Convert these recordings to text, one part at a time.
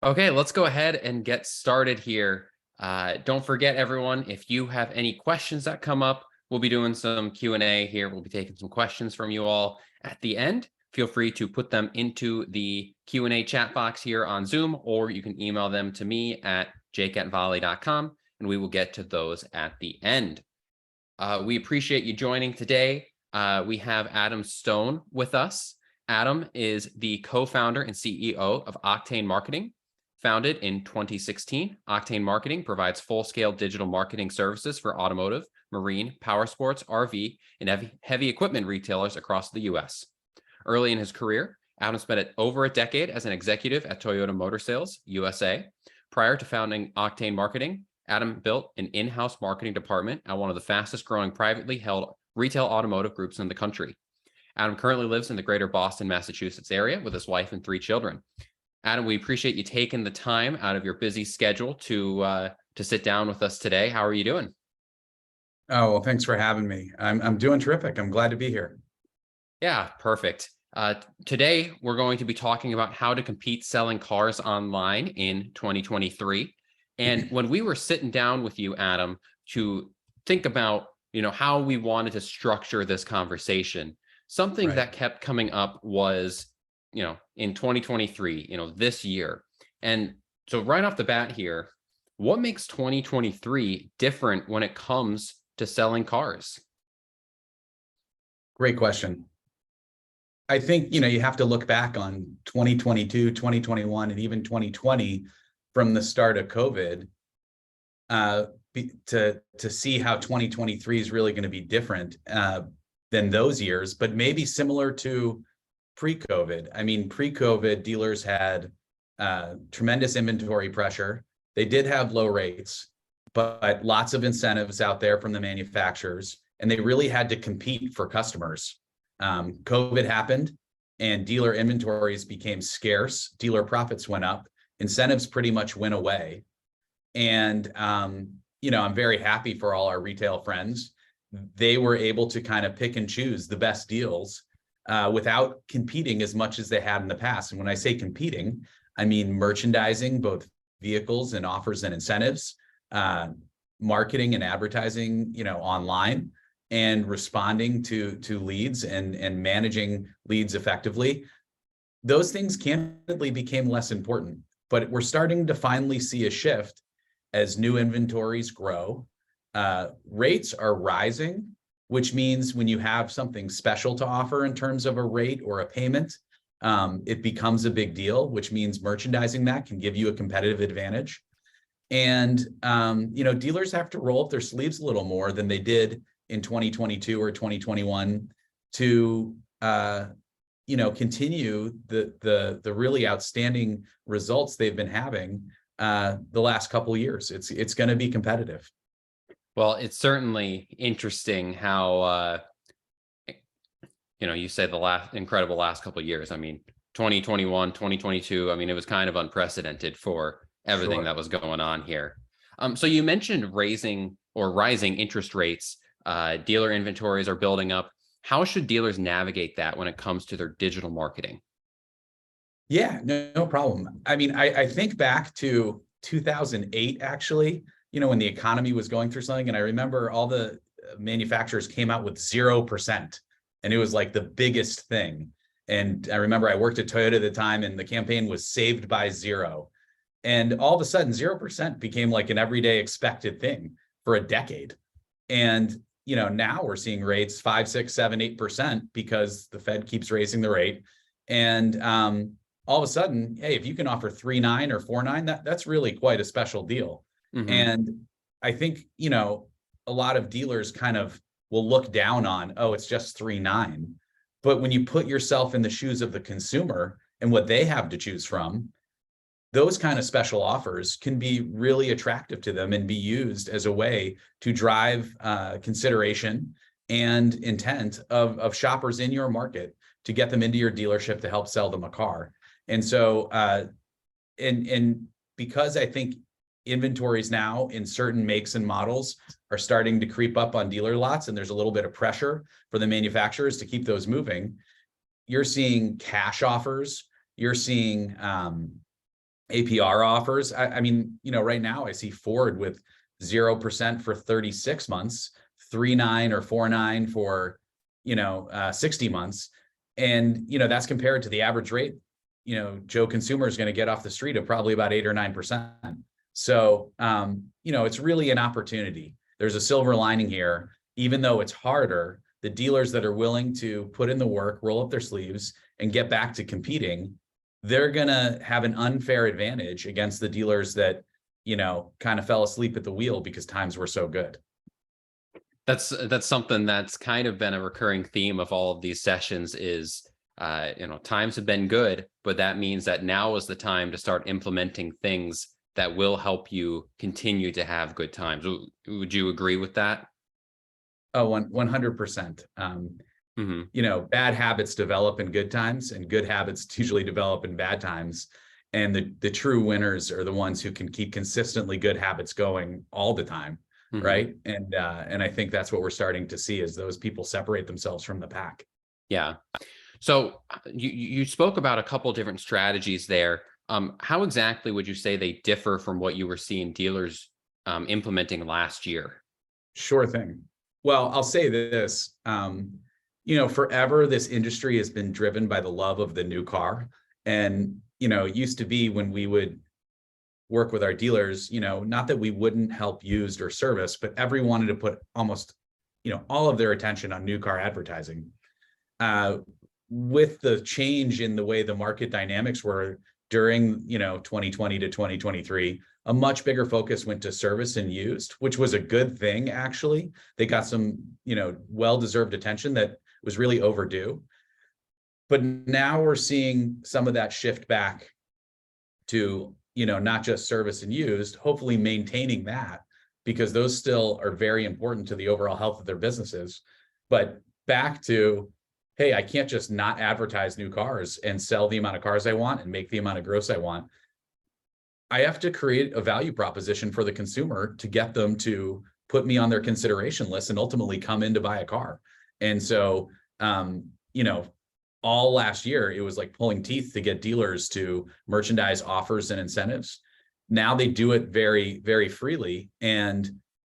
Okay, let's go ahead and get started here. Don't forget, everyone, if you have any questions that come up, we'll be doing some Q&A here. We'll be taking some questions from you all at the end. Feel free to put them into the Q&A chat box here on Zoom, or you can email them to me at jake@volley.com, and we will get to those at the end. We appreciate you joining today. We have Adam Stone with us. Adam is the co-founder and CEO of Octane Marketing. Founded in 2016, Octane Marketing provides full-scale digital marketing services for automotive, marine, power sports, RV, and heavy equipment retailers across the U.S. Early in his career, Adam spent over a decade as an executive at Toyota Motor Sales USA. Prior to founding Octane Marketing, Adam built an in-house marketing department at one of the fastest-growing privately held retail automotive groups in the country. Adam currently lives in the greater Boston, Massachusetts area with his wife and 3 children. Adam, we appreciate you taking the time out of your busy schedule to sit down with us today. How are you doing? Oh, well, thanks for having me. I'm doing terrific. I'm glad to be here. Yeah, perfect. Today, we're going to be talking about how to compete selling cars online in 2023. And when we were sitting down with you, Adam, to think about, how we wanted to structure this conversation, something Right. that kept coming up was, in 2023, this year. And so right off the bat here, what makes 2023 different when it comes to selling cars? Great question. I think, you have to look back on 2022, 2021, and even 2020 from the start of COVID to see how 2023 is really going to be different than those years, but maybe similar to pre-COVID. I mean, pre-COVID, dealers had tremendous inventory pressure. They did have low rates, but lots of incentives out there from the manufacturers, and they really had to compete for customers. COVID happened and dealer inventories became scarce. Dealer profits went up. Incentives pretty much went away. And, I'm very happy for all our retail friends. They were able to kind of pick and choose the best deals without competing as much as they had in the past. And when I say competing, I mean merchandising, both vehicles and offers and incentives, marketing and advertising, online, and responding to leads and managing leads effectively. Those things candidly became less important, but we're starting to finally see a shift as new inventories grow. Rates are rising, which means when you have something special to offer in terms of a rate or a payment, it becomes a big deal, which means merchandising that can give you a competitive advantage. And, dealers have to roll up their sleeves a little more than they did in 2022 or 2021 to, continue the really outstanding results they've been having the last couple of years. It's going to be competitive. Well, it's certainly interesting how, you say the last couple of years. I mean, 2021, 2022, I mean, it was kind of unprecedented for everything Sure. that was going on here. So you mentioned rising interest rates, dealer inventories are building up. How should dealers navigate that when it comes to their digital marketing? Yeah, no problem. I mean, I think back to 2008, actually, when the economy was going through something. And I remember all the manufacturers came out with 0%. And it was like the biggest thing. And I remember I worked at Toyota at the time, and the campaign was saved by zero. And all of a sudden, 0% became like an everyday expected thing for a decade. And, now we're seeing rates 5, 6, 7, 8% because the Fed keeps raising the rate. And all of a sudden, hey, if you can offer 3.9 or 4.9, that's really quite a special deal. Mm-hmm. And I think, a lot of dealers kind of will look down on, oh, it's just 3.9. But when you put yourself in the shoes of the consumer and what they have to choose from, those kind of special offers can be really attractive to them and be used as a way to drive consideration and intent of shoppers in your market to get them into your dealership to help sell them a car. And so, and because I think inventories now in certain makes and models are starting to creep up on dealer lots, and there's a little bit of pressure for the manufacturers to keep those moving, you're seeing cash offers, you're seeing APR offers. I mean, right now I see Ford with 0% for 36 months, 3.9 or 4.9 for, 60 months. And, that's compared to the average rate, Joe consumer is going to get off the street of probably about 8 or 9%. So, it's really an opportunity. There's a silver lining here. Even though it's harder, the dealers that are willing to put in the work, roll up their sleeves, and get back to competing, they're going to have an unfair advantage against the dealers that, kind of fell asleep at the wheel because times were so good. That's something that's kind of been a recurring theme of all of these sessions is, times have been good, but that means that now is the time to start implementing things that will help you continue to have good times. Would you agree with that? Oh, 100%. Bad habits develop in good times, and good habits usually develop in bad times. And the true winners are the ones who can keep consistently good habits going all the time, right? And I think that's what we're starting to see as those people separate themselves from the pack. Yeah. So you spoke about a couple different strategies there. How exactly would you say they differ from what you were seeing dealers implementing last year? Sure thing. Well, I'll say this, forever this industry has been driven by the love of the new car. And, it used to be when we would work with our dealers, not that we wouldn't help used or service, but everyone wanted to put almost, all of their attention on new car advertising. With the change in the way the market dynamics were during, 2020 to 2023, a much bigger focus went to service and used, which was a good thing, actually. They got some, well-deserved attention that was really overdue. But now we're seeing some of that shift back to, not just service and used, hopefully maintaining that, because those still are very important to the overall health of their businesses. But back to, hey, I can't just not advertise new cars and sell the amount of cars I want and make the amount of gross I want. I have to create a value proposition for the consumer to get them to put me on their consideration list and ultimately come in to buy a car. And so, all last year, it was like pulling teeth to get dealers to merchandise offers and incentives. Now they do it very, very freely. And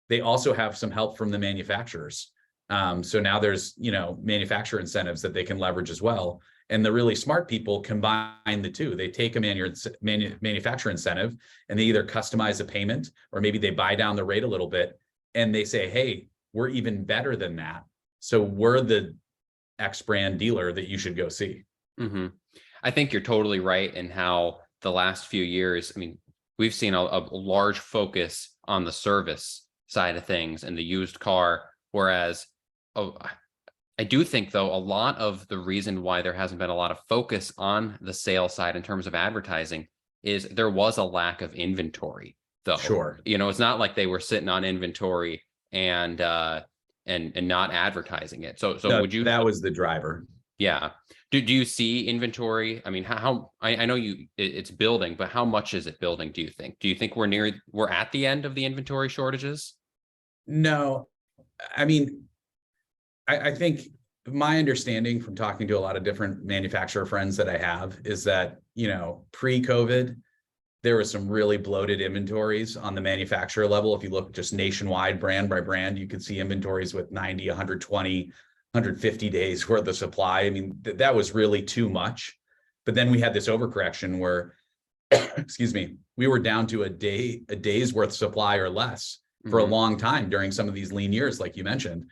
they also have some help from the manufacturers. So now there's, manufacturer incentives that they can leverage as well. And the really smart people combine the two. They take a manufacturer incentive and they either customize a payment, or maybe they buy down the rate a little bit and they say, hey, we're even better than that. So we're the X brand dealer that you should go see. I think you're totally right in how the last few years, we've seen a large focus on the service side of things and the used car, whereas I do think, though, a lot of the reason why there hasn't been a lot of focus on the sales side in terms of advertising is there was a lack of inventory, though. Sure. It's not like they were sitting on inventory and not advertising it. So no, would you? That was the driver. Yeah. Do you see inventory? How I know it's building, but how much is it building, do you think? Do you think we're at the end of the inventory shortages? No, I think my understanding from talking to a lot of different manufacturer friends that I have is that, pre-COVID, there was some really bloated inventories on the manufacturer level. If you look just nationwide, brand by brand, you could see inventories with 90, 120, 150 days worth of supply. That was really too much. But then we had this overcorrection where, excuse me, we were down to a day's worth of supply or less for a long time during some of these lean years, like you mentioned.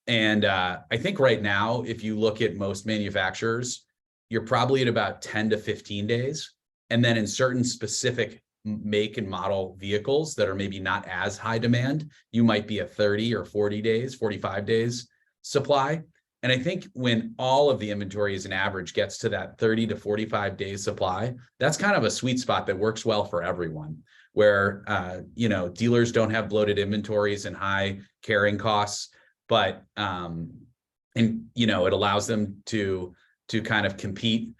And I think right now, if you look at most manufacturers, you're probably at about 10 to 15 days. And then in certain specific make and model vehicles that are maybe not as high demand, you might be at 30 or 40 days, 45 days supply. And I think when all of the inventory as an average gets to that 30 to 45 days supply, that's kind of a sweet spot that works well for everyone, where, dealers don't have bloated inventories and high carrying costs, but, it allows them to kind of compete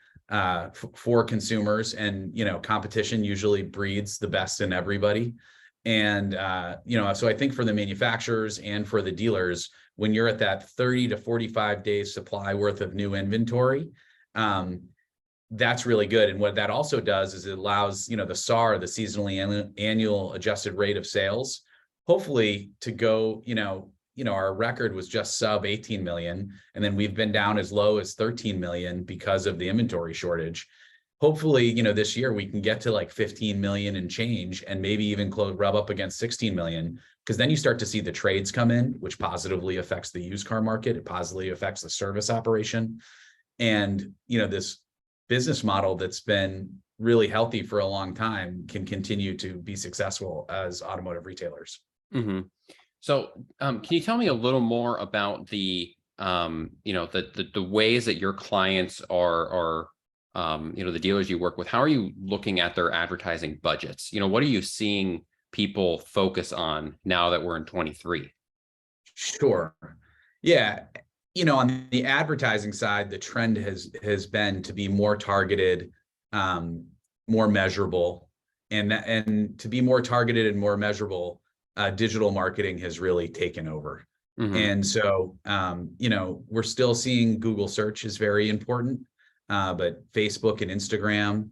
for consumers, and, competition usually breeds the best in everybody. And, so I think for the manufacturers and for the dealers, when you're at that 30 to 45 days supply worth of new inventory, that's really good. And what that also does is it allows, the SAR, the seasonally annual adjusted rate of sales, hopefully to go, our record was just sub 18 million. And then we've been down as low as 13 million because of the inventory shortage. Hopefully, this year we can get to like 15 million and change, and maybe even rub up against 16 million, because then you start to see the trades come in, which positively affects the used car market. It positively affects the service operation. And, this business model that's been really healthy for a long time can continue to be successful as automotive retailers. Mm-hmm. So can you tell me a little more about the ways that your clients are the dealers you work with? How are you looking at their advertising budgets? What are you seeing people focus on now that we're in 23? Sure. Yeah. On the advertising side, the trend has been to be more targeted, more measurable, and to be more targeted and more measurable, digital marketing has really taken over. Mm-hmm. And so, we're still seeing Google search is very important, but Facebook and Instagram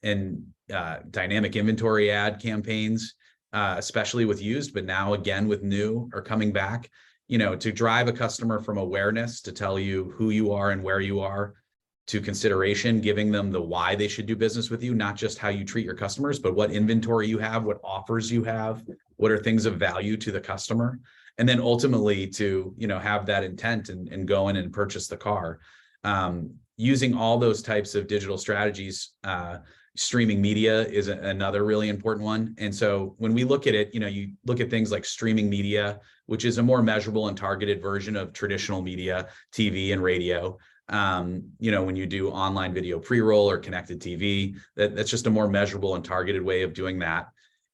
and dynamic inventory ad campaigns, especially with used, but now again with new, are coming back. To drive a customer from awareness to tell you who you are and where you are, to consideration, giving them the why they should do business with you, not just how you treat your customers, but what inventory you have, what offers you have, what are things of value to the customer, and then ultimately to have that intent and go in and purchase the car. Using all those types of digital strategies, streaming media is another really important one. And so when we look at it, you look at things like streaming media, which is a more measurable and targeted version of traditional media, TV and radio. When you do online video pre-roll or connected TV, that's just a more measurable and targeted way of doing that.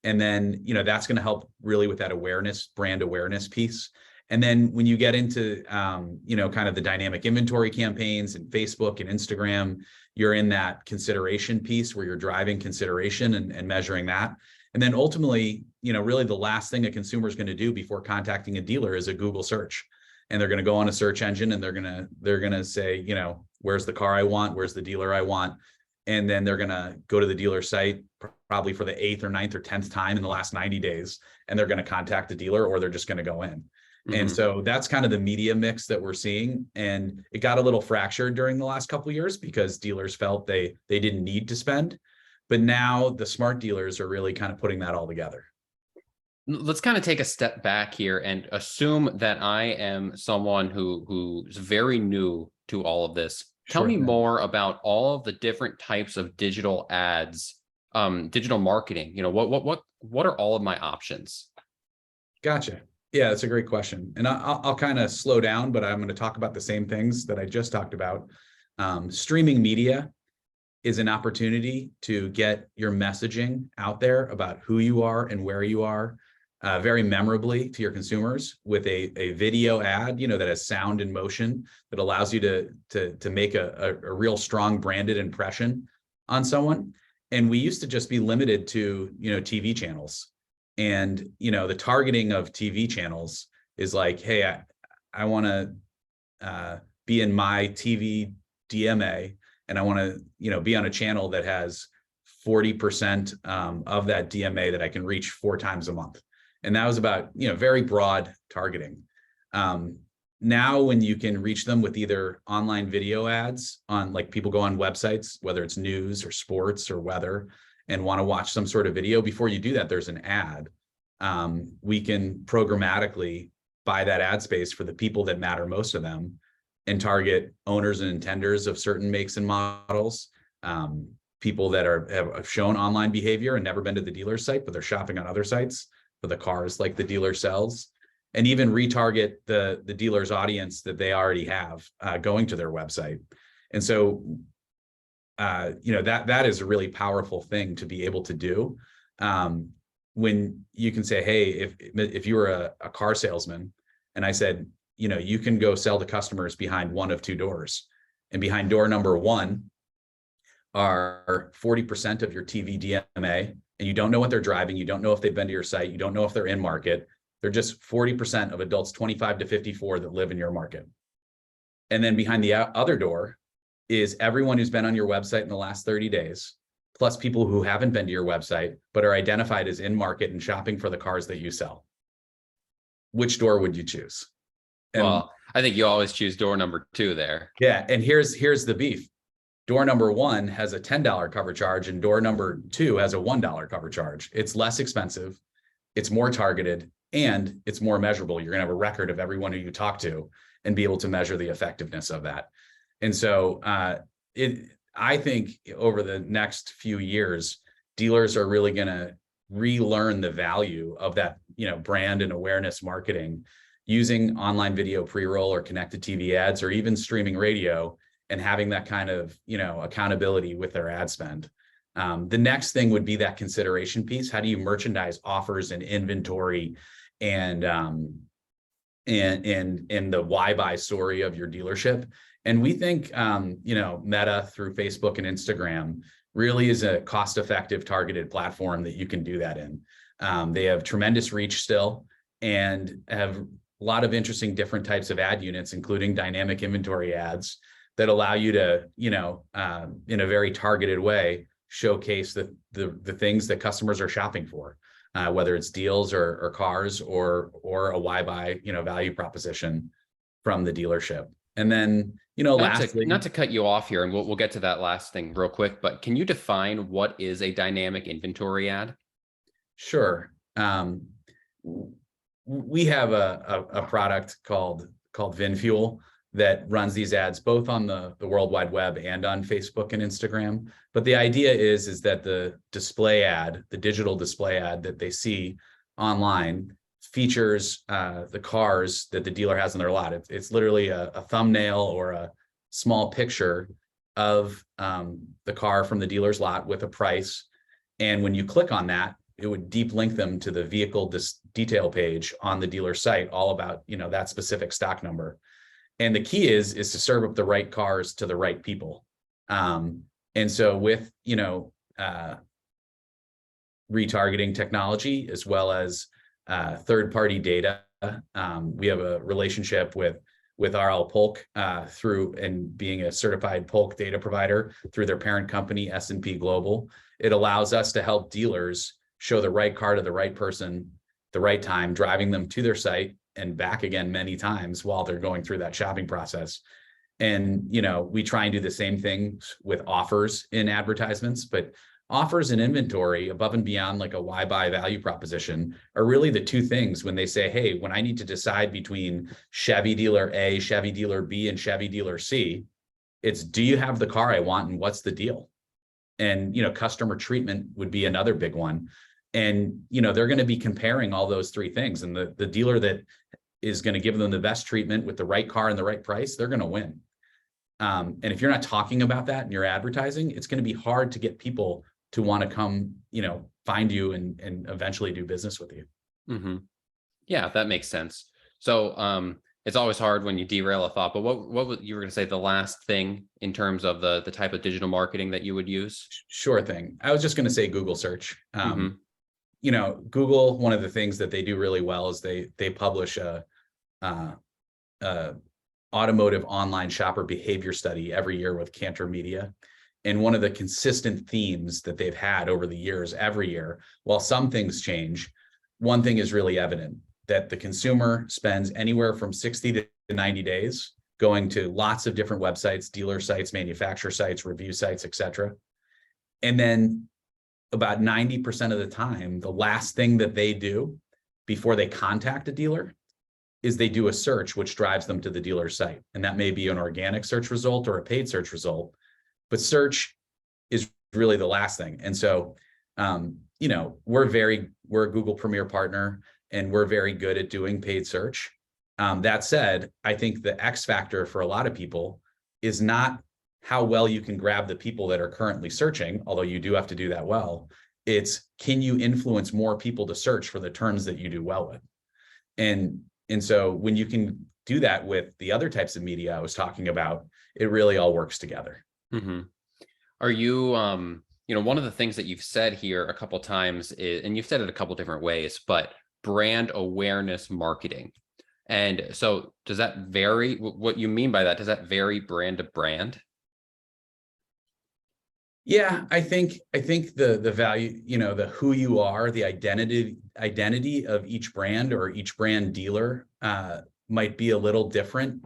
And then, that's going to help really with that awareness, brand awareness piece. And then when you get into, kind of the dynamic inventory campaigns and Facebook and Instagram, you're in that consideration piece where you're driving consideration and measuring that. And then ultimately, really the last thing a consumer is going to do before contacting a dealer is a Google search. And they're going to go on a search engine and they're going to say, where's the car I want? Where's the dealer I want? And then they're going to go to the dealer site probably for the 8th or 9th or 10th time in the last 90 days. And they're going to contact the dealer, or they're just going to go in. Mm-hmm. And so that's kind of the media mix that we're seeing. And it got a little fractured during the last couple of years because dealers felt they didn't need to spend. But now the smart dealers are really kind of putting that all together. Let's kind of take a step back here and assume that I am someone who's very new to all of this. Tell me more about all of the different types of digital ads, digital marketing. What are all of my options? Gotcha. Yeah, that's a great question. And I'll kind of slow down, but I'm going to talk about the same things that I just talked about. Streaming media is an opportunity to get your messaging out there about who you are and where you are, very memorably to your consumers, with a video ad, that has sound and motion that allows you to make a real strong branded impression on someone. And we used to just be limited to, TV channels. And, the targeting of TV channels is like, hey, I want to be in my TV DMA, and I want to, be on a channel that has 40% of that DMA that I can reach 4 times a month. And that was about, very broad targeting. Now, when you can reach them with either online video ads on, like, people go on websites, whether it's news or sports or weather, and want to watch some sort of video, before you do that, there's an ad. We can programmatically buy that ad space for the people that matter most to them, and target owners and intenders of certain makes and models, people that have shown online behavior and never been to the dealer's site, but they're shopping on other sites for the cars like the dealer sells, and even retarget the dealer's audience that they already have going to their website. And so, that is a really powerful thing to be able to do. When you can say, hey, if you were a car salesman, and I said, you can go sell to customers behind one of 2 doors, and behind door number 1 are 40% of your TV DMA, and you don't know what they're driving. You don't know if they've been to your site. You don't know if they're in market. They're just 40% of adults 25 to 54 that live in your market. And then behind the other door is everyone who's been on your website in the last 30 days, plus people who haven't been to your website, but are identified as in market and shopping for the cars that you sell. Which door would you choose? And Well, I think you always choose door number 2 there. yeah, and here's the beef. Door number 1 has a $10 cover charge, and door number 2 has a $1 cover charge. It's less expensive, it's more targeted, and it's more measurable. You're gonna have a record of everyone who you talk to and be able to measure the effectiveness of that. And so I think over the next few years, dealers are really gonna relearn the value of that, brand and awareness marketing using online video pre-roll or connected TV ads or even streaming radio, and having that kind of, accountability with their ad spend. The next thing would be that consideration piece. How do you merchandise offers and inventory and the why buy story of your dealership? And we think, Meta through Facebook and Instagram really is a cost-effective targeted platform that you can do that in. They have tremendous reach still and have a lot of interesting different types of ad units, including dynamic inventory ads that allow you to, in a very targeted way, showcase the things that customers are shopping for, whether it's deals or cars or a why buy, value proposition from the dealership. And then, lastly, not to cut you off here, and we'll get to that last thing real quick, but can you define what is a dynamic inventory ad? Sure. We have a product called VinFuel that runs these ads both on the World Wide Web and on Facebook and Instagram. But the idea is that the display ad, the digital display ad that they see online, features the cars that the dealer has in their lot. It's literally a thumbnail or a small picture of the car from the dealer's lot with a price. And when you click on that, it would deep link them to the vehicle detail page on the dealer site, all about, that specific stock number. And the key is to serve up the right cars to the right people. And so with, retargeting technology, as well as third-party data, we have a relationship with RL Polk through and being a certified Polk data provider through their parent company, S&P Global. It allows us to help dealers show the right car to the right person, the right time, driving them to their site and back again many times while they're going through that shopping process. And, we try and do the same things with offers in advertisements, but offers and inventory above and beyond like a why buy value proposition are really the two things when they say, hey, when I need to decide between Chevy dealer A, Chevy dealer B, and Chevy dealer C, it's, do you have the car I want and what's the deal? And, customer treatment would be another big one. And, they're going to be comparing all those three things. And the dealer that is going to give them the best treatment with the right car and the right price, they're going to win. And if you're not talking about that in your advertising, it's going to be hard to get people to want to come, find you and eventually do business with you. Mm-hmm. Yeah, that makes sense. So it's always hard when you derail a thought, but what you were going to say the last thing in terms of the type of digital marketing that you would use? Sure thing. I was just going to say Google search. Mm-hmm. Google, one of the things that they do really well is they publish a automotive online shopper behavior study every year with Cantor Media. And one of the consistent themes that they've had over the years, every year, while some things change, one thing is really evident, that the consumer spends anywhere from 60 to 90 days going to lots of different websites, dealer sites, manufacturer sites, review sites, et cetera. And then about 90% of the time, the last thing that they do before they contact a dealer is they do a search, which drives them to the dealer's site. And that may be an organic search result or a paid search result, but search is really the last thing. And so, we're a Google Premier partner, and we're very good at doing paid search. That said, I think the X factor for a lot of people is not how well you can grab the people that are currently searching, although you do have to do that well. It's, can you influence more people to search for the terms that you do well with? And so when you can do that with the other types of media I was talking about, it really all works together. Mm-hmm. Are you, one of the things that you've said here a couple of times is, and you've said it a couple different ways, but brand awareness marketing. And so does that vary? What you mean by that, does that vary brand to brand? Yeah, I think the value, the who you are, the identity of each brand or each brand dealer might be a little different,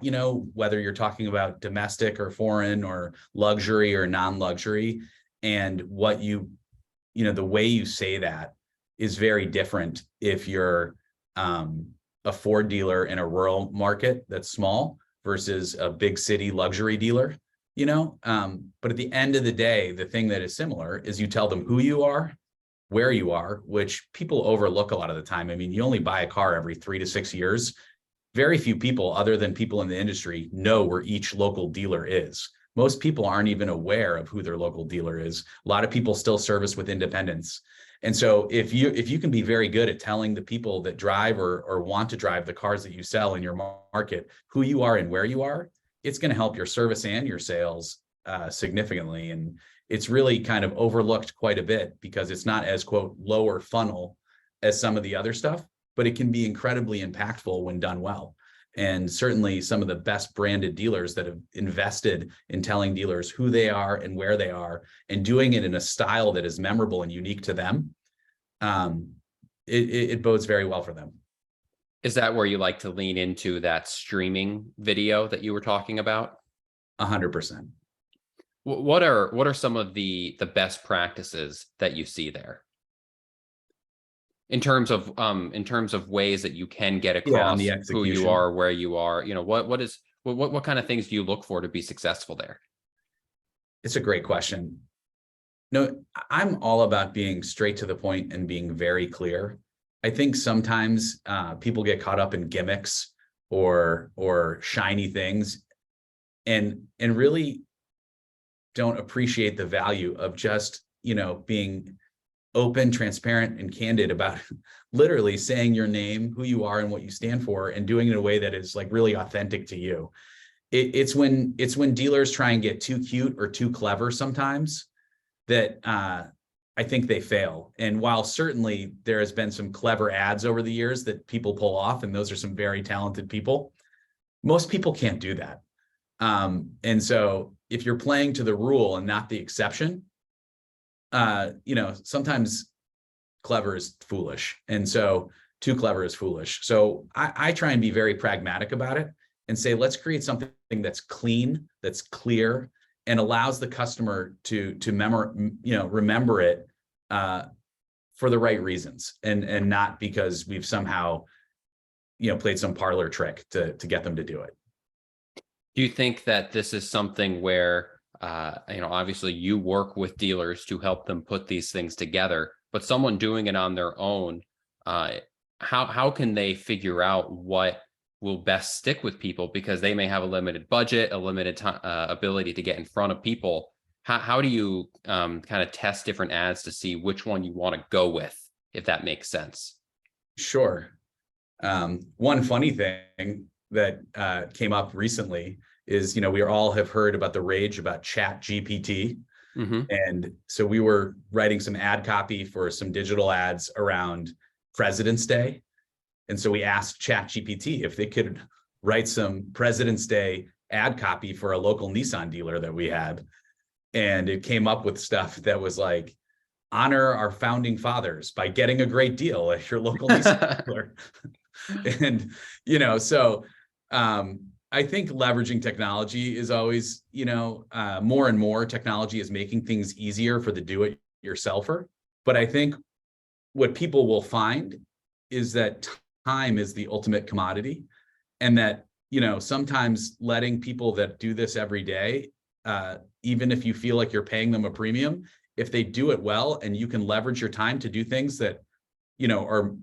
whether you're talking about domestic or foreign or luxury or non-luxury. And the way you say that is very different if you're a Ford dealer in a rural market that's small versus a big city luxury dealer. But at the end of the day, the thing that is similar is you tell them who you are, where you are, which people overlook a lot of the time. I mean, you only buy a car every 3 to 6 years. Very few people, other than people in the industry, know where each local dealer is. Most people aren't even aware of who their local dealer is. A lot of people still service with independents. And so if you can be very good at telling the people that drive or want to drive the cars that you sell in your market who you are and where you are, it's going to help your service and your sales significantly. And it's really kind of overlooked quite a bit because it's not as, quote, lower funnel as some of the other stuff, but it can be incredibly impactful when done well. And certainly some of the best branded dealers that have invested in telling dealers who they are and where they are and doing it in a style that is memorable and unique to them, it bodes very well for them. Is that where you like to lean into that streaming video that you were talking about? 100%. What are some of the best practices that you see there in terms of ways that you can get Yeah, on across the who you execution. are, where you are? What kind of things do you look for to be successful there? It's a great question. No, I'm all about being straight to the point and being very clear. I think sometimes people get caught up in gimmicks or shiny things and really don't appreciate the value of just, being open, transparent, and candid about literally saying your name, who you are, and what you stand for, and doing it in a way that is like really authentic to you. It's when dealers try and get too cute or too clever sometimes that I think they fail. And while certainly there has been some clever ads over the years that people pull off, and those are some very talented people, most people can't do that. And so if you're playing to the rule and not the exception, sometimes clever is foolish. And so too clever is foolish. So I try and be very pragmatic about it and say, let's create something that's clean, that's clear, and allows the customer to remember it for the right reasons and not because we've somehow, played some parlor trick to get them to do it. Do you think that this is something where, obviously you work with dealers to help them put these things together, but someone doing it on their own, how can they figure out what will best stick with people because they may have a limited budget, a limited time, ability to get in front of people? How do you kind of test different ads to see which one you want to go with, if that makes sense? Sure. One funny thing that came up recently is, we all have heard about the rage about Chat GPT. Mm-hmm. And so we were writing some ad copy for some digital ads around President's Day. And so we asked Chat GPT if they could write some President's Day ad copy for a local Nissan dealer that we had. And it came up with stuff that was like, honor our founding fathers by getting a great deal at your local Nissan dealer. And, so I think leveraging technology is always, more and more technology is making things easier for the do-it-yourselfer. But I think what people will find is that time is the ultimate commodity, and that, sometimes letting people that do this every day, even if you feel like you're paying them a premium, if they do it well and you can leverage your time to do things that, are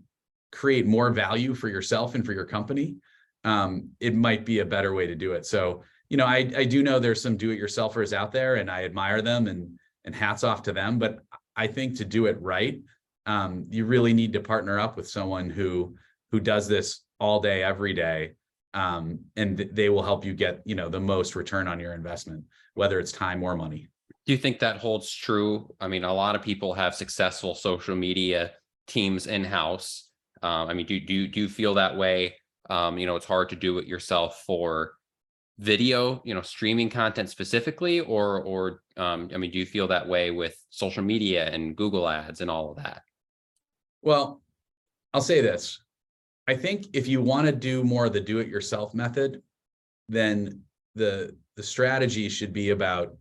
create more value for yourself and for your company, it might be a better way to do it. So, I do know there's some do-it-yourselfers out there, and I admire them and hats off to them. But I think to do it right, you really need to partner up with someone who does this all day, every day, and they will help you get, the most return on your investment, whether it's time or money. Do you think that holds true? I mean, a lot of people have successful social media teams in-house. Do you feel that way? It's hard to do it yourself for video, streaming content specifically, or I mean, do you feel that way with social media and Google ads and all of that? Well, I'll say this. I think if you want to do more of the do-it-yourself method, then the strategy should be about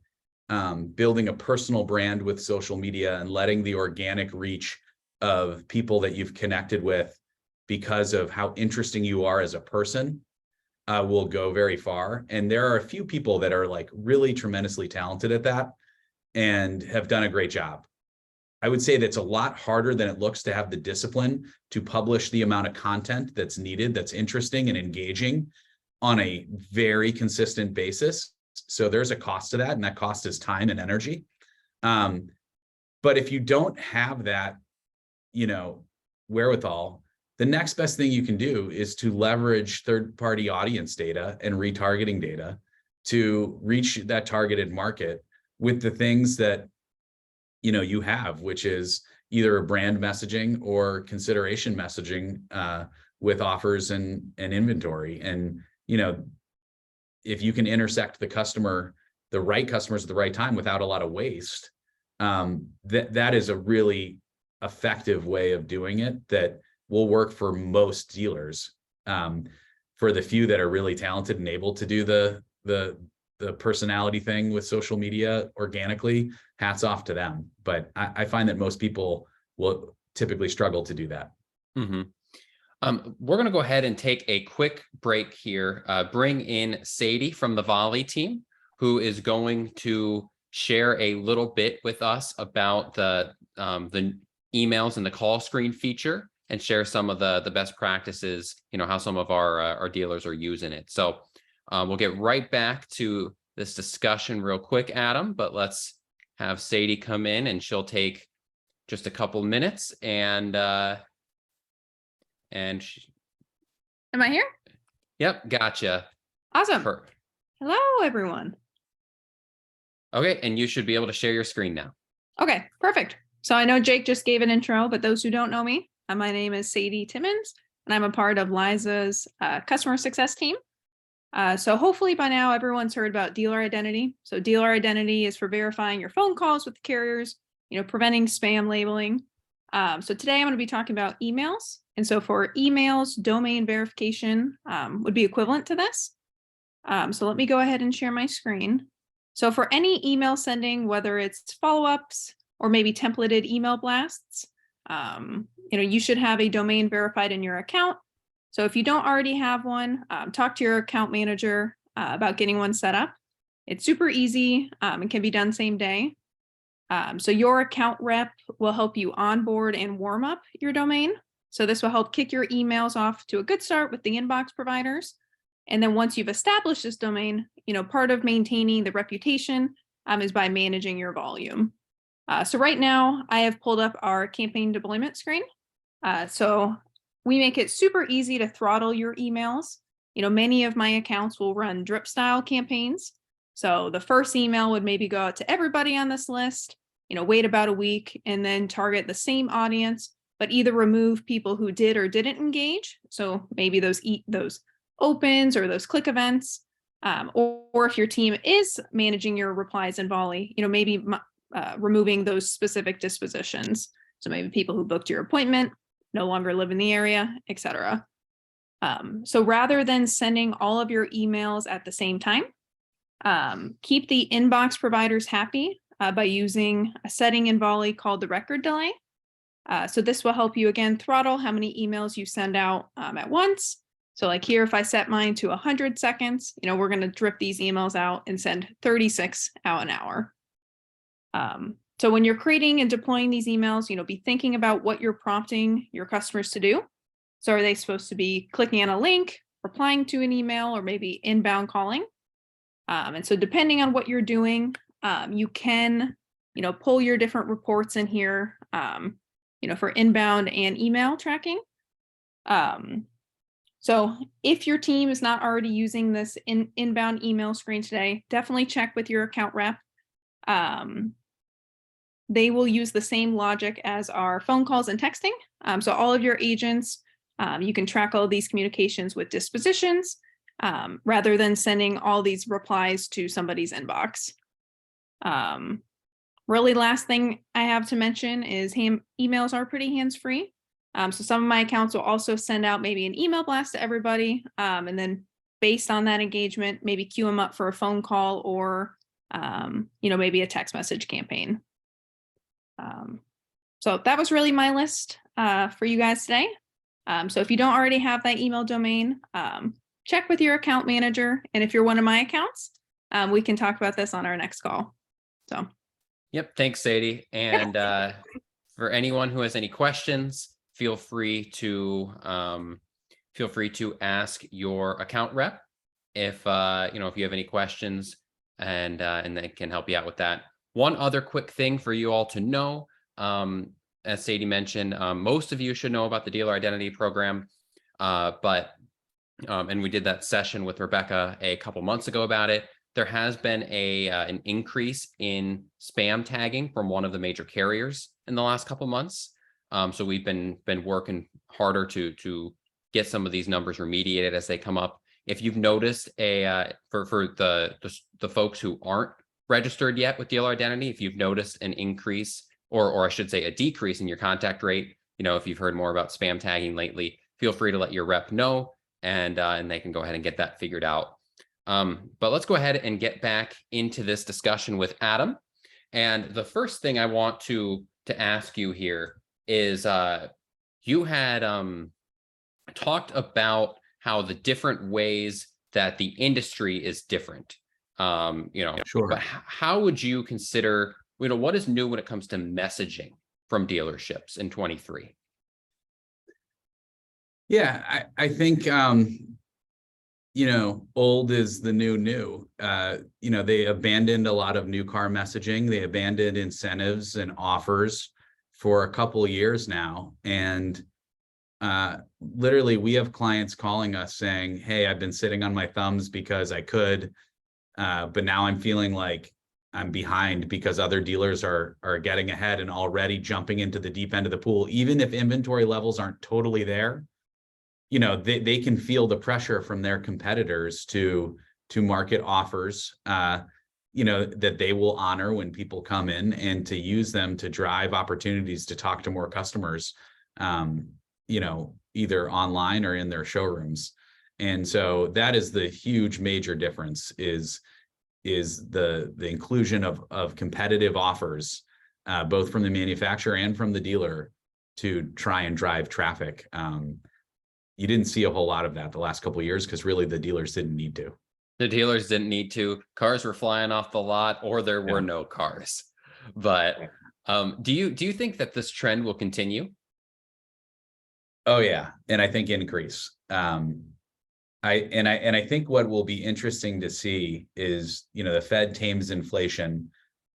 building a personal brand with social media and letting the organic reach of people that you've connected with because of how interesting you are as a person will go very far. And there are a few people that are like really tremendously talented at that and have done a great job. I would say that's a lot harder than it looks to have the discipline to publish the amount of content that's needed, that's interesting and engaging on a very consistent basis. So there's a cost to that, and that cost is time and energy. But if you don't have that, wherewithal, the next best thing you can do is to leverage third-party audience data and retargeting data to reach that targeted market with the things that you have, which is either a brand messaging or consideration messaging with offers and inventory. And if you can intersect the right customers at the right time without a lot of waste, that is a really effective way of doing it that will work for most dealers. For the few that are really talented and able to do the personality thing with social media organically, hats off to them. But I find that most people will typically struggle to do that. Mm-hmm. We're going to go ahead and take a quick break here, bring in Sadie from the Volie team, who is going to share a little bit with us about the emails and the call screen feature, and share some of the best practices, how some of our dealers are using it. So we'll get right back to this discussion real quick, Adam, but let's have Sadie come in, and she'll take just a couple minutes. And am I here? Yep, gotcha. Awesome. Hello, everyone. Okay, and you should be able to share your screen now. Okay, perfect. So I know Jake just gave an intro, but those who don't know me, my name is Sadie Timmons, and I'm a part of Liza's customer success team. So hopefully by now everyone's heard about dealer identity. So dealer identity is for verifying your phone calls with the carriers, preventing spam labeling. So today I'm going to be talking about emails. And so for emails, domain verification would be equivalent to this. So let me go ahead and share my screen. So for any email sending, whether it's follow-ups or maybe templated email blasts, you should have a domain verified in your account. So if you don't already have one, talk to your account manager about getting one set up. It's super easy and can be done same day. So your account rep will help you onboard and warm up your domain. So this will help kick your emails off to a good start with the inbox providers. And then once you've established this domain, part of maintaining the reputation is by managing your volume. So right now I have pulled up our campaign deployment screen. So we make it super easy to throttle your emails. Many of my accounts will run drip style campaigns. So the first email would maybe go out to everybody on this list, wait about a week, and then target the same audience, but either remove people who did or didn't engage. So maybe those opens or those click events, or if your team is managing your replies in Volie, maybe removing those specific dispositions. So maybe people who booked your appointment no longer live in the area, etc. So rather than sending all of your emails at the same time, keep the inbox providers happy by using a setting in Volie called the record delay. So this will help you, again, throttle how many emails you send out at once. So like here, if I set mine to 100 seconds, we're going to drip these emails out and send 36 out an hour. So when you're creating and deploying these emails, be thinking about what you're prompting your customers to do. So are they supposed to be clicking on a link, replying to an email, or maybe inbound calling? And so depending on what you're doing, you can, pull your different reports in here, for inbound and email tracking. So if your team is not already using this inbound email screen today, definitely check with your account rep. They will use the same logic as our phone calls and texting. So all of your agents, you can track all of these communications with dispositions. rather than sending all these replies to somebody's inbox. Really last thing I have to mention is emails are pretty hands-free. So some of my accounts will also send out maybe an email blast to everybody. And then based on that engagement, maybe queue them up for a phone call or, maybe a text message campaign. So that was really my list for you guys today. So if you don't already have that email domain, check with your account manager. And if you're one of my accounts, we can talk about this on our next call. So. Yep. Thanks, Sadie. And for anyone who has any questions, feel free to ask your account rep if if you have any questions, and they can help you out with that. One other quick thing for you all to know, as Sadie mentioned, most of you should know about the dealer identity program, and we did that session with Rebecca a couple months ago about it. There has been an increase in spam tagging from one of the major carriers in the last couple months. So we've been working harder to get some of these numbers remediated as they come up. If you've noticed for the folks who aren't registered yet with dealer identity, if you've noticed an increase or I should say a decrease in your contact rate, if you've heard more about spam tagging lately, feel free to let your rep know, and they can go ahead and get that figured out. But let's go ahead and get back into this discussion with Adam. And the first thing I want to ask you here is you had talked about how the different ways that the industry is different. Sure. But how would you consider, what is new when it comes to messaging from dealerships in 23? Yeah, I think old is the new. They abandoned a lot of new car messaging. They abandoned incentives and offers for a couple of years now. And literally, we have clients calling us saying, hey, I've been sitting on my thumbs because I could, but now I'm feeling like I'm behind because other dealers are getting ahead and already jumping into the deep end of the pool. Even if inventory levels aren't totally there, they can feel the pressure from their competitors to market offers, that they will honor when people come in, and to use them to drive opportunities to talk to more customers, either online or in their showrooms. And so that is the huge major difference is the inclusion of competitive offers, both from the manufacturer and from the dealer, to try and drive traffic. You didn't see a whole lot of that the last couple of years because really the dealers didn't need to. The dealers didn't need to. Cars were flying off the lot, or there were no cars. But do you think that this trend will continue? Oh yeah, and I think increase. I think what will be interesting to see is, the Fed tames inflation.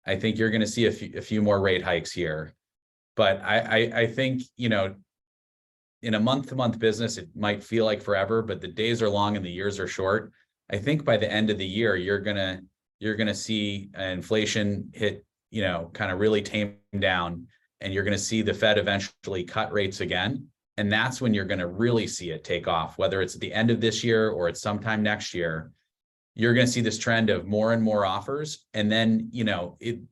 I think you're going to see a few more rate hikes here, but I think in a month-to-month business, it might feel like forever, but the days are long and the years are short. I think by the end of the year, you're gonna see inflation hit, kind of really tame down, and you're gonna see the Fed eventually cut rates again. And that's when you're gonna really see it take off, whether it's at the end of this year or it's sometime next year. You're gonna see this trend of more and more offers. And then,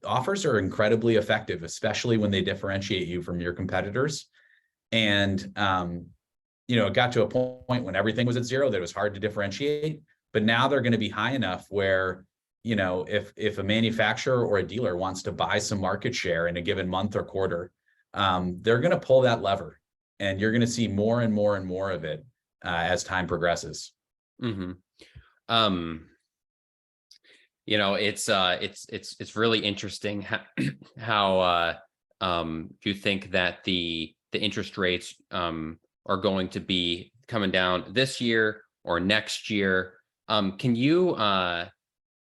offers are incredibly effective, especially when they differentiate you from your competitors. And, it got to a point when everything was at zero that it was hard to differentiate, but now they're going to be high enough where, if a manufacturer or a dealer wants to buy some market share in a given month or quarter, they're going to pull that lever, and you're going to see more and more and more of it as time progresses. Mm-hmm. It's really interesting how you think that the interest rates are going to be coming down this year or next year. Can you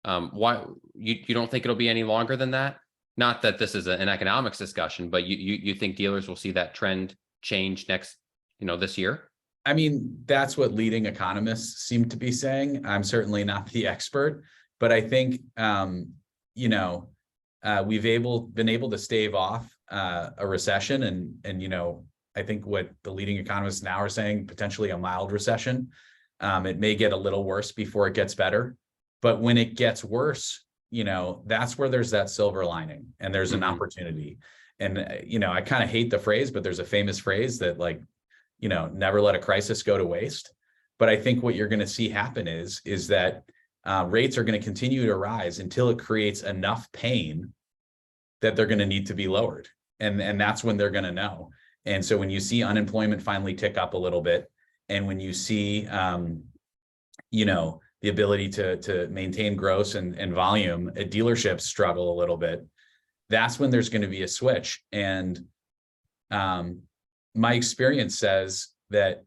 why you don't think it'll be any longer than that? Not that this is an economics discussion, but you think dealers will see that trend change this year? I mean, that's what leading economists seem to be saying. I'm certainly not the expert, but I think we've been able to stave off a recession, and I think what the leading economists now are saying, potentially a mild recession. It may get a little worse before it gets better, but when it gets worse, that's where there's that silver lining and there's an opportunity. And, I kind of hate the phrase, but there's a famous phrase that never let a crisis go to waste. But I think what you're going to see happen is that rates are going to continue to rise until it creates enough pain that they're going to need to be lowered. And that's when they're going to know. And so when you see unemployment finally tick up a little bit, and when you see, the ability to maintain gross and volume at dealerships struggle a little bit, that's when there's going to be a switch. And my experience says that,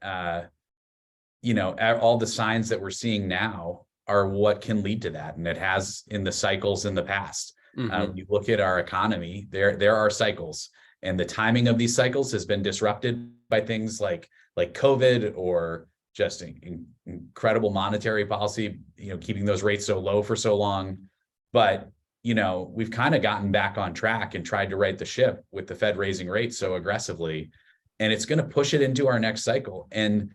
all the signs that we're seeing now are what can lead to that. And it has in the cycles in the past. You look at our economy, there are cycles, and the timing of these cycles has been disrupted by things like COVID or just incredible monetary policy, keeping those rates so low for so long. But, we've kind of gotten back on track and tried to right the ship with the Fed raising rates so aggressively, and it's going to push it into our next cycle. And,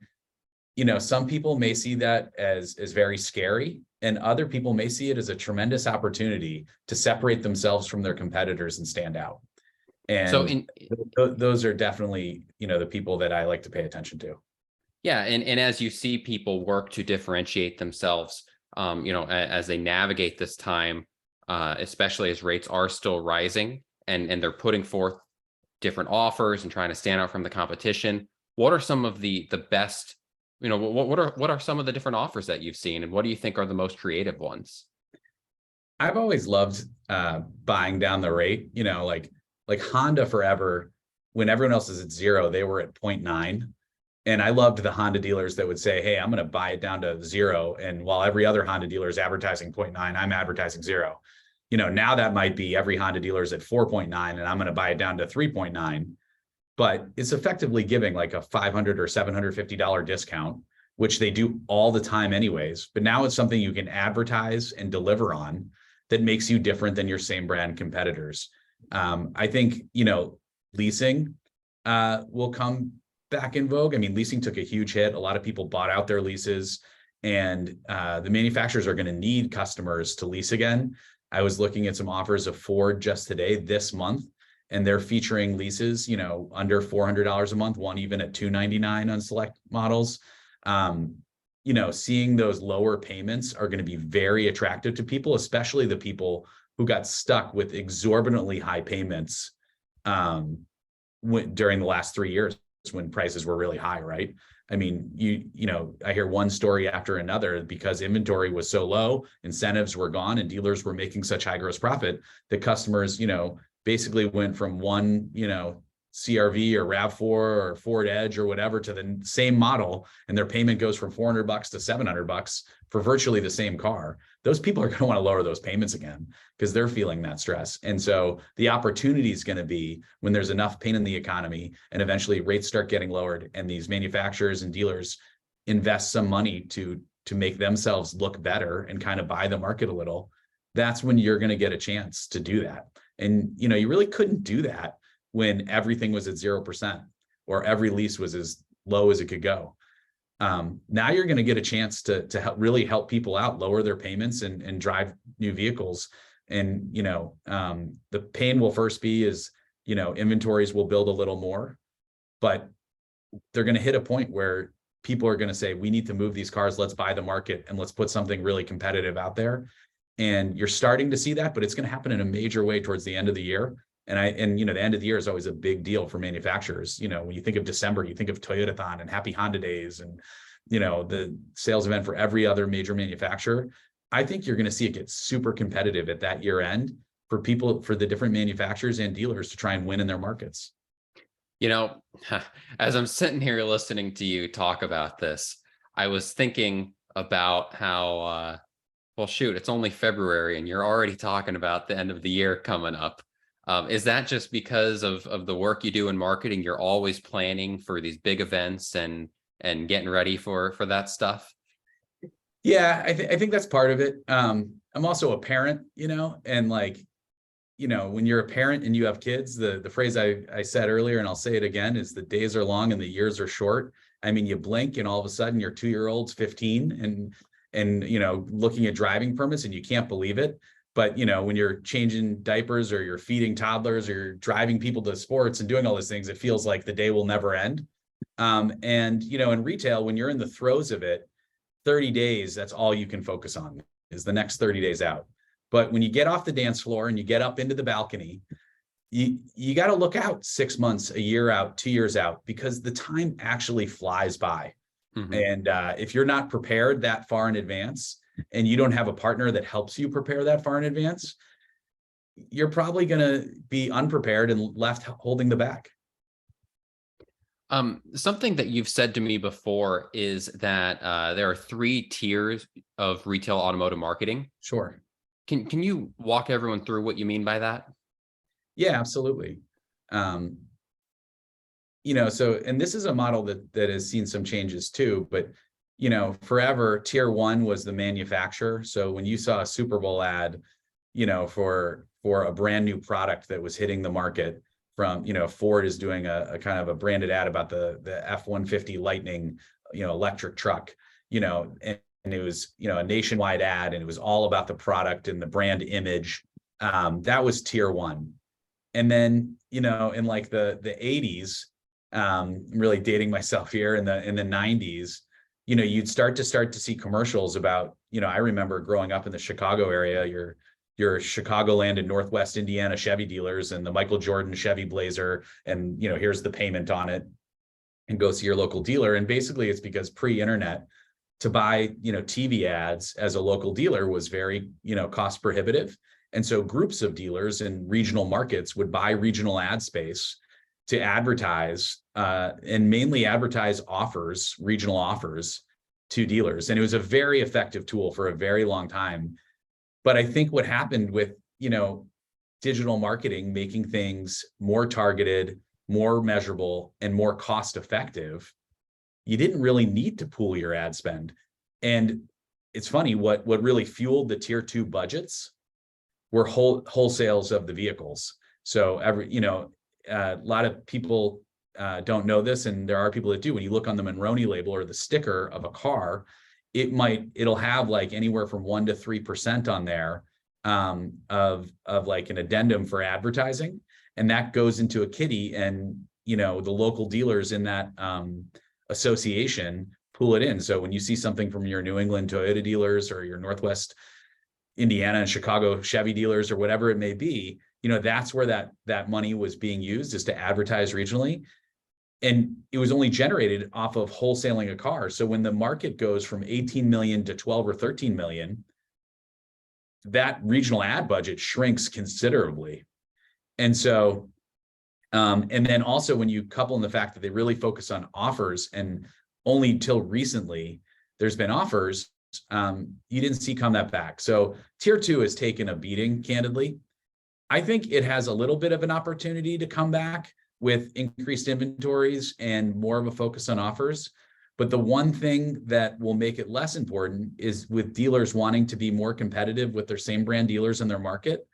some people may see that as very scary, and other people may see it as a tremendous opportunity to separate themselves from their competitors and stand out. And so those are definitely, the people that I like to pay attention to. Yeah. And as you see people work to differentiate themselves, as they navigate this time, especially as rates are still rising and they're putting forth different offers and trying to stand out from the competition, what are some of the best, what are some of the different offers that you've seen, and what do you think are the most creative ones? I've always loved buying down the rate, like Honda forever, when everyone else is at 0, they were at 0.9. And I loved the Honda dealers that would say, hey, I'm going to buy it down to 0. And while every other Honda dealer is advertising 0.9, I'm advertising 0. Now that might be every Honda dealer is at 4.9 and I'm going to buy it down to 3.9. But it's effectively giving like a $500 or $750 discount, which they do all the time anyways. But now it's something you can advertise and deliver on that makes you different than your same brand competitors. I think, leasing will come back in vogue. I mean, leasing took a huge hit. A lot of people bought out their leases, and the manufacturers are going to need customers to lease again. I was looking at some offers of Ford just today, this month, and they're featuring leases, under $400 a month, one even at $299 on select models. Seeing those lower payments are going to be very attractive to people, especially the people who got stuck with exorbitantly high payments during the last 3 years when prices were really high, right? I mean, I hear one story after another because inventory was so low, incentives were gone, and dealers were making such high gross profit that customers, basically went from one, CRV or RAV4 or Ford Edge or whatever to the same model, and their payment goes from $400 to $700 for virtually the same car. Those people are going to want to lower those payments again because they're feeling that stress. And so the opportunity is going to be when there's enough pain in the economy and eventually rates start getting lowered and these manufacturers and dealers invest some money to make themselves look better and kind of buy the market a little. That's when you're going to get a chance to do that. And, you really couldn't do that when everything was at 0% or every lease was as low as it could go. Now you're going to get a chance to really help people out, lower their payments and drive new vehicles. And, the pain will first be is, inventories will build a little more, but they're going to hit a point where people are going to say, we need to move these cars. Let's buy the market and let's put something really competitive out there. And you're starting to see that, but it's going to happen in a major way towards the end of the year. And the end of the year is always a big deal for manufacturers. When you think of December, you think of Toyotathon and Happy Honda Days and, the sales event for every other major manufacturer. I think you're going to see it get super competitive at that year end for the different manufacturers and dealers to try and win in their markets. As I'm sitting here listening to you talk about this, I was thinking about how, well, shoot, it's only February and you're already talking about the end of the year coming up. Is that just because of the work you do in marketing? You're always planning for these big events and getting ready for that stuff? Yeah, I think that's part of it. I'm also a parent, and when you're a parent and you have kids, the phrase I said earlier, and I'll say it again, is the days are long and the years are short. I mean, you blink and all of a sudden your 2-year-old's 15 and looking at driving permits and you can't believe it. But when you're changing diapers or you're feeding toddlers or you're driving people to sports and doing all those things, it feels like the day will never end. And in retail, when you're in the throes of it, 30 days, that's all you can focus on is the next 30 days out. But when you get off the dance floor and you get up into the balcony, you got to look out 6 months, a year out, 2 years out, because the time actually flies by. Mm-hmm. And if you're not prepared that far in advance and you don't have a partner that helps you prepare that far in advance, you're probably going to be unprepared and left holding the bag. Something that you've said to me before is that there are 3 tiers of retail automotive marketing. Sure. Can you walk everyone through what you mean by that? Yeah, absolutely. So, and this is a model that has seen some changes too, but, forever tier 1 was the manufacturer. So when you saw a Super Bowl ad, for a brand new product that was hitting the market from, Ford is doing a kind of a branded ad about the F-150 Lightning, electric truck, and it was, a nationwide ad, and it was all about the product and the brand image. That was tier 1. And then, in like the 80s, I'm really dating myself here, in the 90s, you'd start to see commercials about, I remember growing up in the Chicago area, your Chicagoland and Northwest Indiana Chevy dealers and the Michael Jordan Chevy Blazer, and here's the payment on it, and go see your local dealer. And basically it's because pre-internet, to buy, TV ads as a local dealer was very, cost prohibitive. And so groups of dealers in regional markets would buy regional ad space to advertise and mainly advertise offers, regional offers to dealers. And it was a very effective tool for a very long time. But I think what happened with, digital marketing, making things more targeted, more measurable, and more cost effective, you didn't really need to pool your ad spend. And it's funny, what really fueled the tier 2 budgets were wholesales of the vehicles. So a lot of people don't know this, and there are people that do. When you look on the Monroney label or the sticker of a car, it'll have like anywhere from 1% to 3% on there of like an addendum for advertising, and that goes into a kitty, and the local dealers in that association pull it in. So when you see something from your New England Toyota dealers or your Northwest Indiana and Chicago Chevy dealers or whatever it may be, that's where that money was being used, is to advertise regionally. And it was only generated off of wholesaling a car. So when the market goes from 18 million to 12 or 13 million, that regional ad budget shrinks considerably. And so, and then also when you couple in the fact that they really focus on offers, and only until recently there's been offers, you didn't see come that back. So tier 2 has taken a beating, candidly. I think it has a little bit of an opportunity to come back with increased inventories and more of a focus on offers. But the one thing that will make it less important is with dealers wanting to be more competitive with their same brand dealers in their market,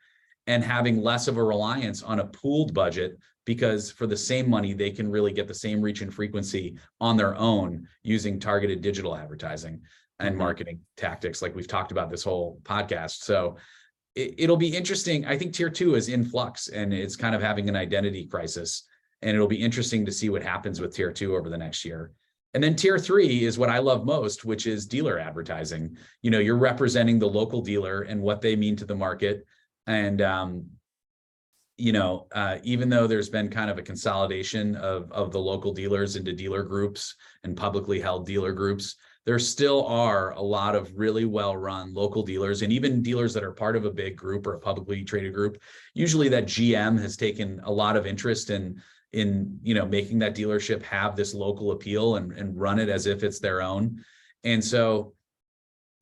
and having less of a reliance on a pooled budget, because for the same money, they can really get the same reach and frequency on their own using targeted digital advertising and marketing tactics, like we've talked about this whole podcast. So it'll be interesting. I think tier 2 is in flux, and it's kind of having an identity crisis. And it'll be interesting to see what happens with tier 2 over the next year. And then tier 3 is what I love most, which is dealer advertising. You're representing the local dealer and what they mean to the market. And, even though there's been kind of a consolidation of the local dealers into dealer groups and publicly held dealer groups, there still are a lot of really well-run local dealers, and even dealers that are part of a big group or a publicly traded group. Usually that GM has taken a lot of interest in making that dealership have this local appeal and run it as if it's their own. And so,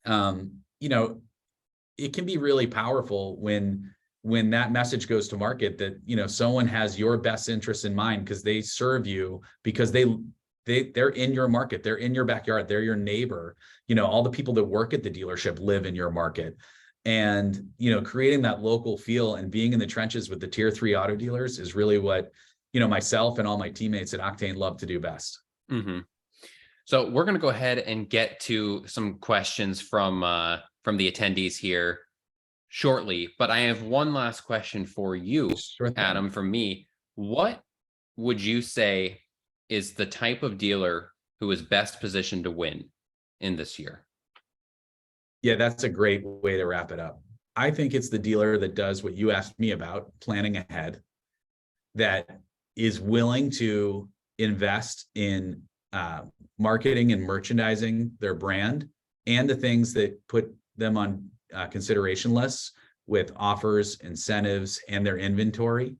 it can be really powerful when that message goes to market that, someone has your best interest in mind, because they serve you, because they're in your market, they're in your backyard, they're your neighbor. All the people that work at the dealership live in your market. And, you know, creating that local feel and being in the trenches with the tier 3 auto dealers is really what, you know, myself and all my teammates at Octane love to do best. Mm-hmm. So we're going to go ahead and get to some questions from the attendees here shortly, but I have one last question for you, Sure thing. Adam, from me. What would you say is the type of dealer who is best positioned to win in this year? Yeah, that's a great way to wrap it up. I think it's the dealer that does what you asked me about, planning ahead, that is willing to invest in marketing and merchandising their brand and the things that put them on consideration lists with offers, incentives, and their inventory.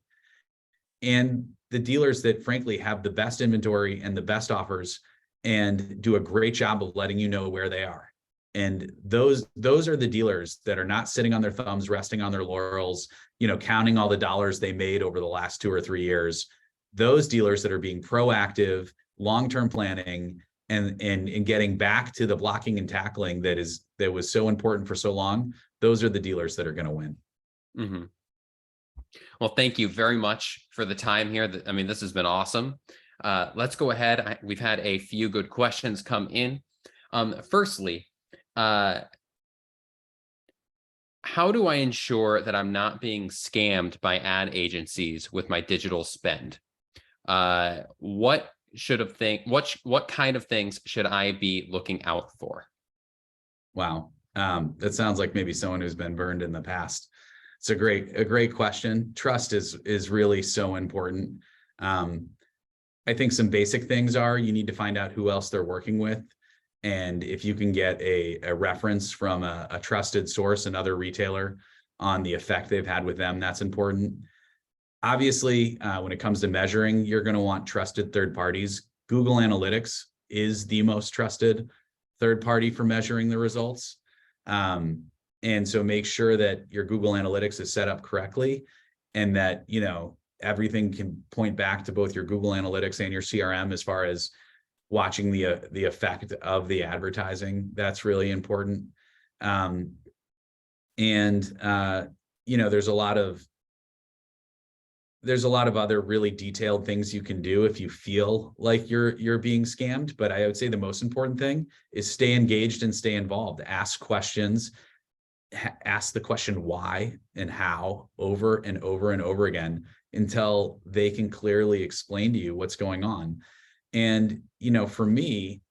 And the dealers that frankly have the best inventory and the best offers and do a great job of letting you know where they are. And those are the dealers that are not sitting on their thumbs, resting on their laurels, you know, counting all the dollars they made over the last 2 or 3 years. Those dealers that are being proactive, long-term planning, and getting back to the blocking and tackling that was so important for so long. Those are the dealers that are going to win. Mm-hmm. Well, thank you very much for the time here. I mean, this has been awesome. Let's go ahead. We've had a few good questions come in. Firstly, how do I ensure that I'm not being scammed by ad agencies with my digital spend? What kind of things should I be looking out for? Wow. That sounds like maybe someone who's been burned in the past. It's a great question. Trust is really so important. I think some basic things are you need to find out who else they're working with. And if you can get a reference from a trusted source, another retailer, on the effect they've had with them, that's important. Obviously, when it comes to measuring, you're going to want trusted third parties. Google Analytics is the most trusted third party for measuring the results. And so make sure that your Google Analytics is set up correctly and that, you know, everything can point back to both your Google Analytics and your CRM as far as watching the effect of the advertising. That's really important. You know, there's a lot of other really detailed things you can do if you feel like you're being scammed. But I would say the most important thing is stay engaged and stay involved. Ask questions, ask the question why and how over and over and over again until they can clearly explain to you what's going on. And, you know, for me,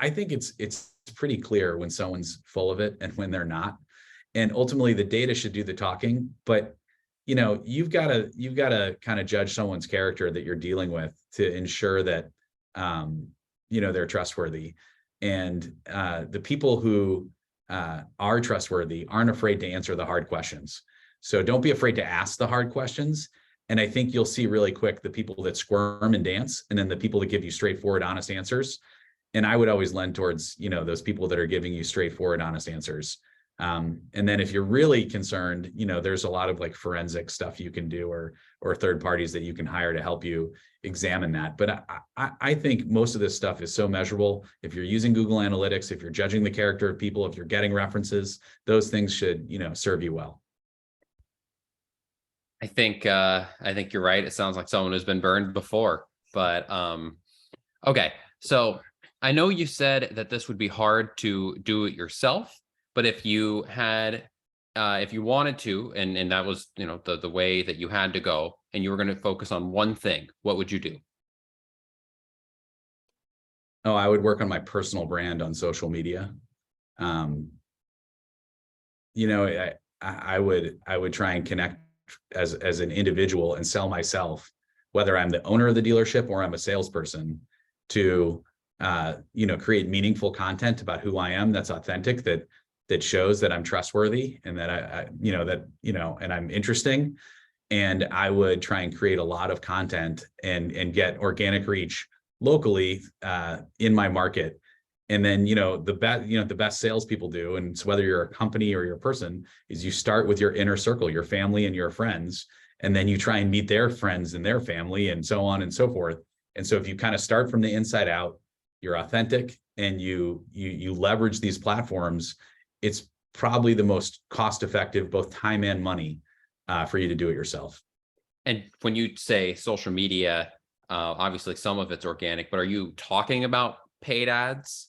I think it's pretty clear when someone's full of it and when they're not. And ultimately the data should do the talking, but you know, you've got to kind of judge someone's character that you're dealing with to ensure that, you know, they're trustworthy. And the people who are trustworthy aren't afraid to answer the hard questions. So don't be afraid to ask the hard questions. And I think you'll see really quick the people that squirm and dance, and then the people that give you straightforward, honest answers. And I would always lend towards, you know, those people that are giving you straightforward, honest answers. And then if you're really concerned, you know, there's a lot of like forensic stuff you can do or third parties that you can hire to help you examine that. But I think most of this stuff is so measurable. If you're using Google Analytics, if you're judging the character of people, if you're getting references, those things should, you know, serve you well. I think you're right. It sounds like someone who's been burned before, but okay. So I know you said that this would be hard to do it yourself, but if you had, if you wanted to, and that was, you know, the way that you had to go, and you were going to focus on one thing, what would you do? Oh, I would work on my personal brand on social media. You know, I would try and connect as an individual and sell myself, whether I'm the owner of the dealership or I'm a salesperson, to you know, create meaningful content about who I am that's authentic, that shows that I'm trustworthy and that I you know, that, you know, and I'm interesting. And I would try and create a lot of content and get organic reach locally in my market. And then, you know, the best salespeople do, and it's whether you're a company or you're a person, is you start with your inner circle, your family and your friends, and then you try and meet their friends and their family and so on and so forth. And so if you kind of start from the inside out, you're authentic and you leverage these platforms, it's probably the most cost-effective, both time and money, for you to do it yourself. And when you say social media, obviously some of it's organic, but are you talking about paid ads?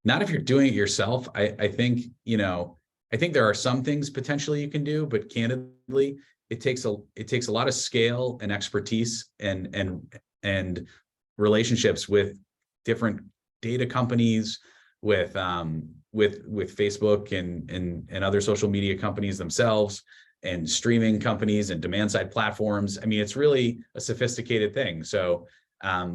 Not if you're doing it yourself. I think, I think there are some things potentially you can do, but candidly, it takes a lot of scale and expertise and relationships with different data companies, with Facebook and other social media companies themselves, and streaming companies and demand side platforms. I mean, it's really a sophisticated thing. So, I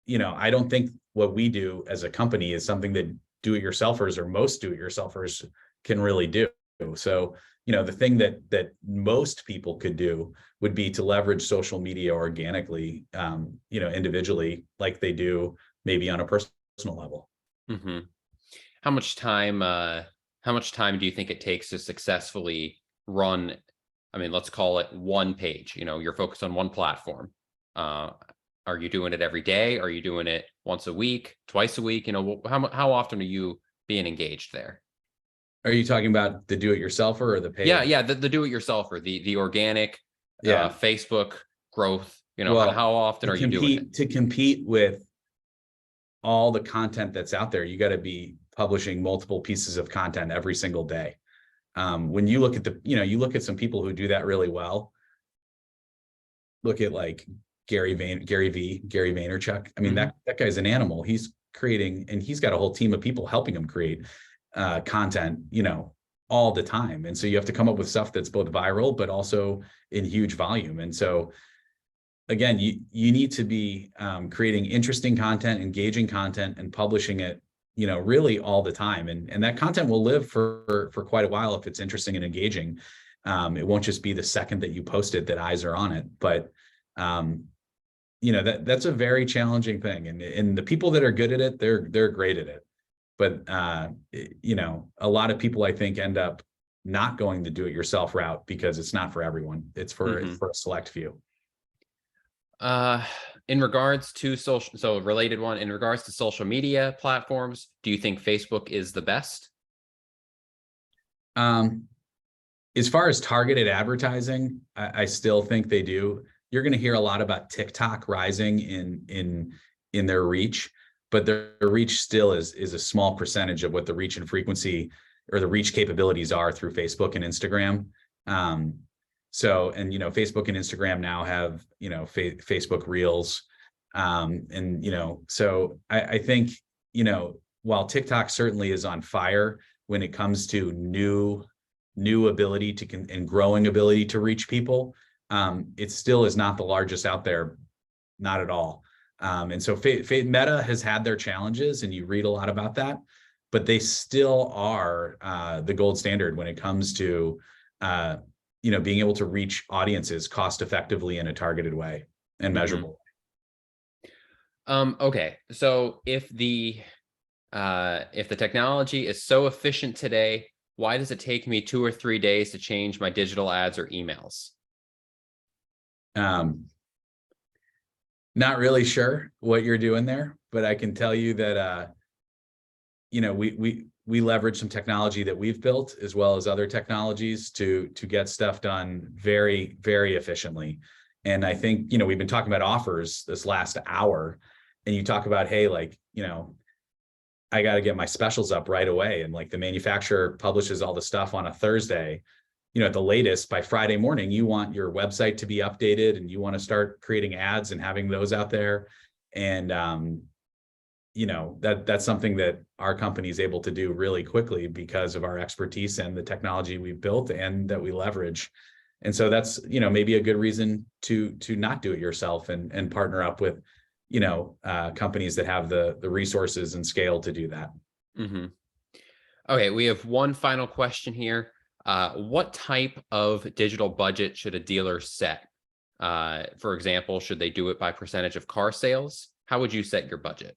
don't think what we do as a company is something that do-it-yourselfers or most do-it-yourselfers can really do. So, the thing that most people could do would be to leverage social media organically, individually, like they do maybe on a personal level. Mm-hmm. How much time do you think it takes to successfully run? I mean, let's call it one page. You're focused on one platform. Are you doing it every day? Are you doing it once a week, twice a week? How often are you being engaged there? Are you talking about the do-it-yourselfer or the paid? Yeah, the do-it-yourselfer, the organic, Facebook growth. Well, how often are you doing it? To compete with all the content that's out there, you got to be publishing multiple pieces of content every single day. When you look at you look at some people who do that really well. Look at like Gary Vaynerchuk. I mean, that guy's an animal. He's creating, and he's got a whole team of people helping him create content, all the time. And so you have to come up with stuff that's both viral, but also in huge volume. And so again, you need to be creating interesting content, engaging content, and publishing it, really all the time. And that content will live for quite a while if it's interesting and engaging. It won't just be the second that you post it that eyes are on it. But that's a very challenging thing. And the people that are good at it, they're great at it. But a lot of people, I think, end up not going the do-it-yourself route because it's not for everyone. It's for a select few. In regards to related one, in regards to social media platforms, do you think Facebook is the best? As far as targeted advertising, I still think they do. You're going to hear a lot about TikTok rising in their reach, but their reach still is a small percentage of what the reach and frequency or the reach capabilities are through Facebook and Instagram. So, Facebook and Instagram now have, Facebook Reels. So I think, while TikTok certainly is on fire when it comes to new ability and growing ability to reach people, it still is not the largest out there, not at all. And so Meta has had their challenges, and you read a lot about that, but they still are the gold standard when it comes to being able to reach audiences cost effectively in a targeted way and measurable. Okay, so if the technology is so efficient today, why does it take me 2 or 3 days to change my digital ads or emails? Not really sure what you're doing there, but I can tell you that we leverage some technology that we've built as well as other technologies to get stuff done very, very efficiently. And I think, we've been talking about offers this last hour, and you talk about, hey, I got to get my specials up right away. And the manufacturer publishes all the stuff on a Thursday, at the latest by Friday morning, you want your website to be updated and you want to start creating ads and having those out there. And, that's something that our company is able to do really quickly because of our expertise and the technology we've built and that we leverage. And so that's, maybe a good reason to not do it yourself and partner up with, companies that have the resources and scale to do that. Okay, we have one final question here. What type of digital budget should a dealer set? For example, should they do it by percentage of car sales? How would you set your budget?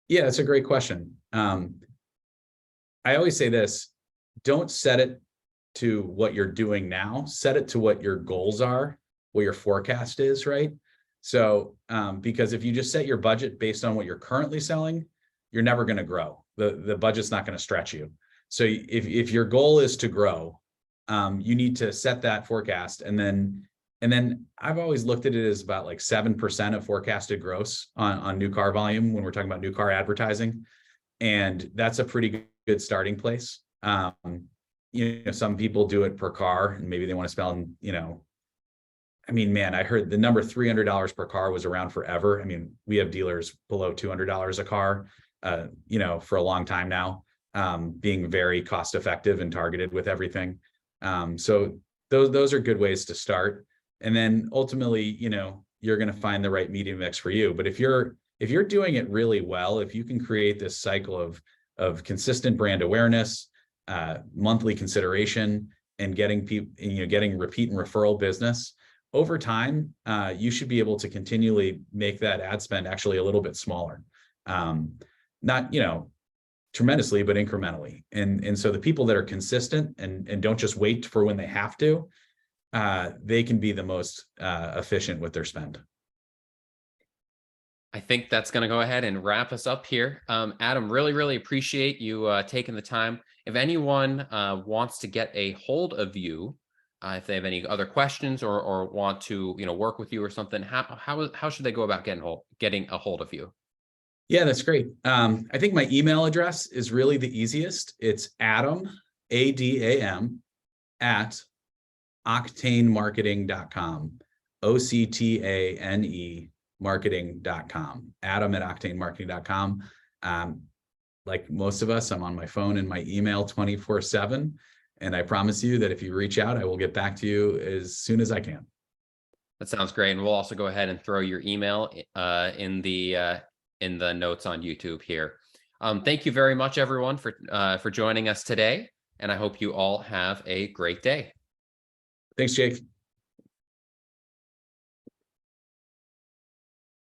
Yeah, that's a great question. I always say this: don't set it to what you're doing now. Set it to what your goals are, what your forecast is, right? So, because if you just set your budget based on what you're currently selling, you're never going to grow. The budget's not going to stretch you. So if your goal is to grow, you need to set that forecast. And then I've always looked at it as about like 7% of forecasted gross on new car volume when we're talking about new car advertising. And that's a pretty good starting place. Some people do it per car and maybe they want to spend, I mean, man, I heard the number $300 per car was around forever. I mean, we have dealers below $200 a car, for a long time now, being very cost effective and targeted with everything. So those are good ways to start. And then ultimately, you're going to find the right medium mix for you. But if you're doing it really well, if you can create this cycle of consistent brand awareness, monthly consideration, and getting people, getting repeat and referral business, over time, you should be able to continually make that ad spend actually a little bit smaller. Not, tremendously, but incrementally. And so the people that are consistent and don't just wait for when they have to, they can be the most efficient with their spend. I think that's going to go ahead and wrap us up here. Adam, really appreciate you taking the time. If anyone wants to get a hold of you, if they have any other questions or want to, work with you or something, how should they go about getting a hold of you? Yeah, that's great. I think my email address is really the easiest. It's Adam, ADAM, at octanemarketing.com, OCTANE marketing.com, Adam at octanemarketing.com. Like most of us, I'm on my phone and my email 24/7. And I promise you that if you reach out, I will get back to you as soon as I can. That sounds great. And we'll also go ahead and throw your email in the notes on YouTube here. Thank you very much, everyone, for joining us today. And I hope you all have a great day. Thanks, Jake.